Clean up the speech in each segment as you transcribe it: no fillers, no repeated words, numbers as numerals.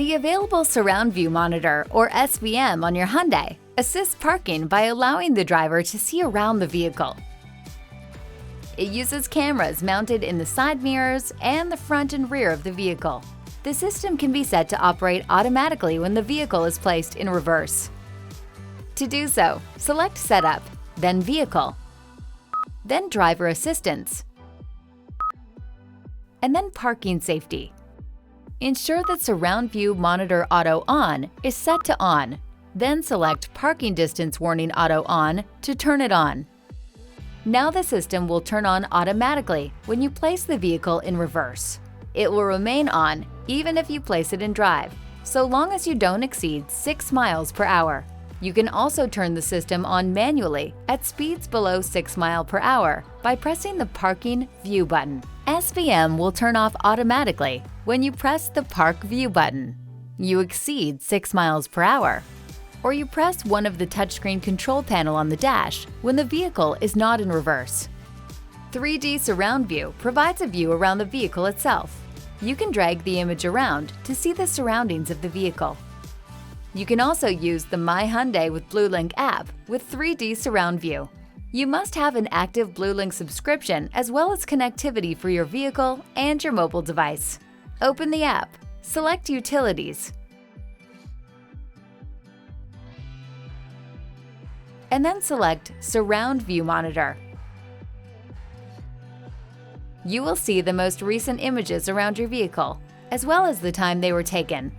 The available Surround View Monitor, or SVM, on your Hyundai assists parking by allowing the driver to see around the vehicle. It uses cameras mounted in the side mirrors and the front and rear of the vehicle. The system can be set to operate automatically when the vehicle is placed in reverse. To do so, select Setup, then Vehicle, then Driver Assistance, and then Parking Safety. Ensure that Surround View Monitor Auto On is set to On, then select Parking Distance Warning Auto On to turn it on. Now the system will turn on automatically when you place the vehicle in reverse. It will remain on even if you place it in drive, so long as you don't exceed 6 miles per hour. You can also turn the system on manually at speeds below 6 miles per hour by pressing the Parking View button. SVM will turn off automatically when you press the Park View button. You exceed 6 miles per hour, or you press one of the touchscreen control panel on the dash when the vehicle is not in reverse. 3D Surround View provides a view around the vehicle itself. You can drag the image around to see the surroundings of the vehicle. You can also use the MyHyundai with Bluelink app with 3D Surround View. You must have an active Bluelink subscription as well as connectivity for your vehicle and your mobile device. Open the app, select Utilities, and then select Surround View Monitor. You will see the most recent images around your vehicle, as well as the time they were taken.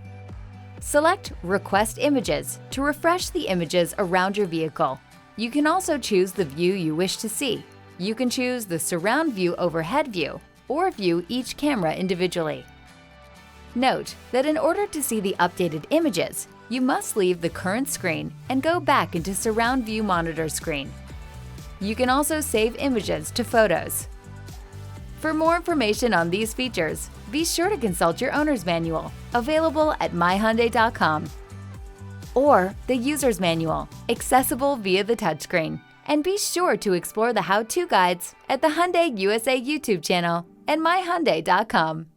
Select Request Images to refresh the images around your vehicle. You can also choose the view you wish to see. You can choose the Surround View Overhead View or view each camera individually. Note that in order to see the updated images, you must leave the current screen and go back into Surround View Monitor screen. You can also save images to photos. For more information on these features, be sure to consult your owner's manual, available at MyHyundai.com, or the user's manual, accessible via the touchscreen. And be sure to explore the how-to guides at the Hyundai USA YouTube channel and MyHyundai.com.